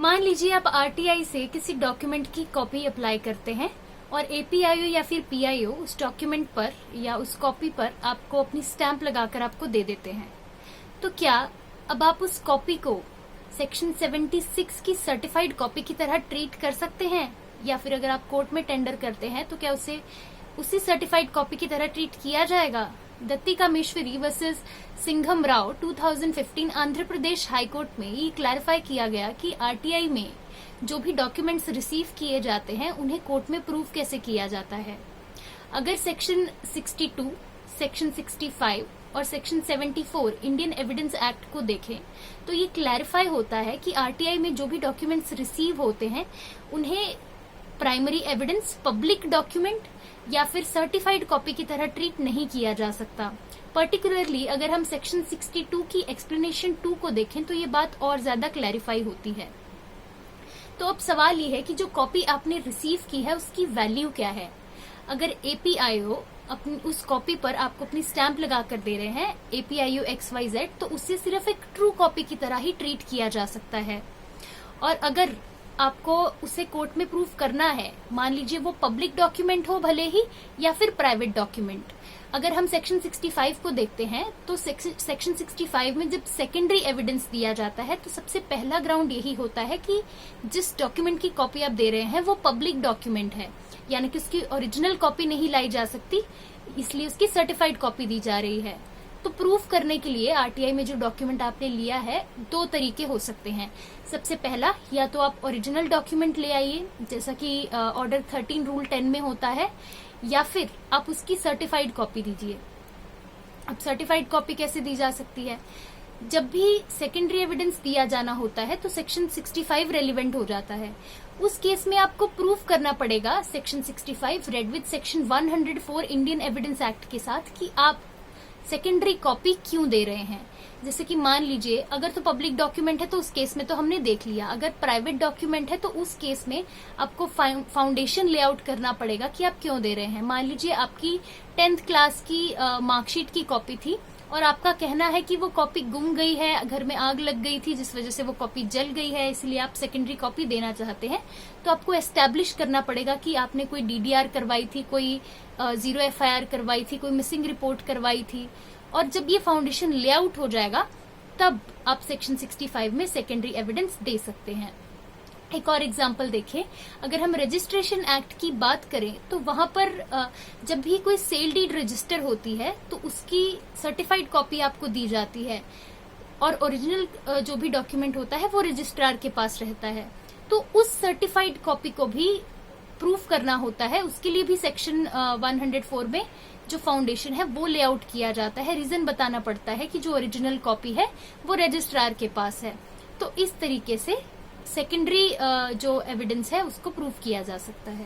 मान लीजिए आप आरटीआई से किसी डॉक्यूमेंट की कॉपी अप्लाई करते हैं और एपीआईओ या फिर पीआईओ उस डॉक्यूमेंट पर या उस कॉपी पर आपको अपनी स्टैंप लगाकर आपको दे देते हैं। तो क्या अब आप उस कॉपी को सेक्शन 76 की सर्टिफाइड कॉपी की तरह ट्रीट कर सकते हैं, या फिर अगर आप कोर्ट में टेंडर करते हैं तो क्या उसे उसी सर्टिफाइड कॉपी की तरह ट्रीट किया जाएगा? दत्ती कामेश्वरी वर्सेस सिंघम राव 2015 आंध्र प्रदेश हाईकोर्ट में ये क्लैरिफाई किया गया कि आरटीआई में जो भी डॉक्यूमेंट्स रिसीव किए जाते हैं उन्हें कोर्ट में प्रूव कैसे किया जाता है। अगर सेक्शन 62, सेक्शन 65 और सेक्शन 74 इंडियन एविडेंस एक्ट को देखें तो ये क्लैरिफाई होता है कि आरटीआई में जो भी डॉक्यूमेंट्स रिसीव होते हैं उन्हें प्राइमरी एविडेंस, पब्लिक डॉक्यूमेंट या फिर सर्टिफाइड कॉपी की तरह ट्रीट नहीं किया जा सकता। पर्टिकुलरली अगर हम सेक्शन 62 की एक्सप्लेनेशन 2 को देखें तो ये बात और ज्यादा क्लैरिफाई होती है। तो अब सवाल ये है कि जो कॉपी आपने रिसीव की है उसकी वैल्यू क्या है। अगर एपीआईओ अपनी उस कॉपी पर आपको अपनी स्टैंप लगा कर दे रहे हैं एपीआईओ XYZ, तो उससे सिर्फ एक ट्रू कॉपी की तरह ही ट्रीट किया जा सकता है। और अगर आपको उसे कोर्ट में प्रूफ करना है, मान लीजिए वो पब्लिक डॉक्यूमेंट हो भले ही या फिर प्राइवेट डॉक्यूमेंट। अगर हम सेक्शन 65 को देखते हैं तो सेक्शन 65 में जब सेकेंडरी एविडेंस दिया जाता है तो सबसे पहला ग्राउंड यही होता है कि जिस डॉक्यूमेंट की कॉपी आप दे रहे हैं वो पब्लिक डॉक्यूमेंट है, यानी कि उसकी ओरिजिनल कॉपी नहीं लाई जा सकती, इसलिए उसकी सर्टिफाइड कॉपी दी जा रही है। तो प्रूफ करने के लिए आरटीआई में जो डॉक्यूमेंट आपने लिया है दो तरीके हो सकते हैं। सबसे पहला, या तो आप ओरिजिनल डॉक्यूमेंट ले आइए जैसा कि ऑर्डर 13 रूल 10 में होता है, या फिर आप उसकी सर्टिफाइड कॉपी दीजिए। अब सर्टिफाइड कॉपी कैसे दी जा सकती है? जब भी सेकेंडरी एविडेंस दिया जाना होता है तो सेक्शन 65 रेलिवेंट हो जाता है। उस केस में आपको प्रूफ करना पड़ेगा section 65 read with section 104 Indian evidence act के साथ कि आप सेकेंडरी कॉपी क्यों दे रहे हैं। जैसे कि मान लीजिए अगर तो पब्लिक डॉक्यूमेंट है तो उस केस में तो हमने देख लिया, अगर प्राइवेट डॉक्यूमेंट है तो उस केस में आपको फाउंडेशन लेआउट करना पड़ेगा कि आप क्यों दे रहे हैं। मान लीजिए आपकी 10th क्लास की मार्कशीट की कॉपी थी और आपका कहना है कि वो कॉपी गुम गई है, घर में आग लग गई थी जिस वजह से वो कॉपी जल गई है, इसलिए आप सेकेंडरी कॉपी देना चाहते हैं। तो आपको एस्टैब्लिश करना पड़ेगा कि आपने कोई डीडीआर करवाई थी, कोई 0 FIR करवाई थी, कोई मिसिंग रिपोर्ट करवाई थी। और जब ये फाउंडेशन लेआउट हो जाएगा तब आप सेक्शन 65 में सेकेंडरी एविडेंस दे सकते हैं। एक और एग्जाम्पल देखें, अगर हम रजिस्ट्रेशन एक्ट की बात करें तो वहां पर जब भी कोई सेल डीड रजिस्टर होती है तो उसकी सर्टिफाइड कॉपी आपको दी जाती है और ओरिजिनल जो भी डॉक्यूमेंट होता है वो रजिस्ट्रार के पास रहता है। तो उस सर्टिफाइड कॉपी को भी प्रूफ करना होता है, उसके लिए भी सेक्शन 104 में जो फाउंडेशन है वो लेआउट किया जाता है। रीजन बताना पड़ता है कि जो ओरिजिनल कॉपी है वो रजिस्ट्रार के पास है। तो इस तरीके से सेकेंडरी जो एविडेंस है उसको प्रूव किया जा सकता है।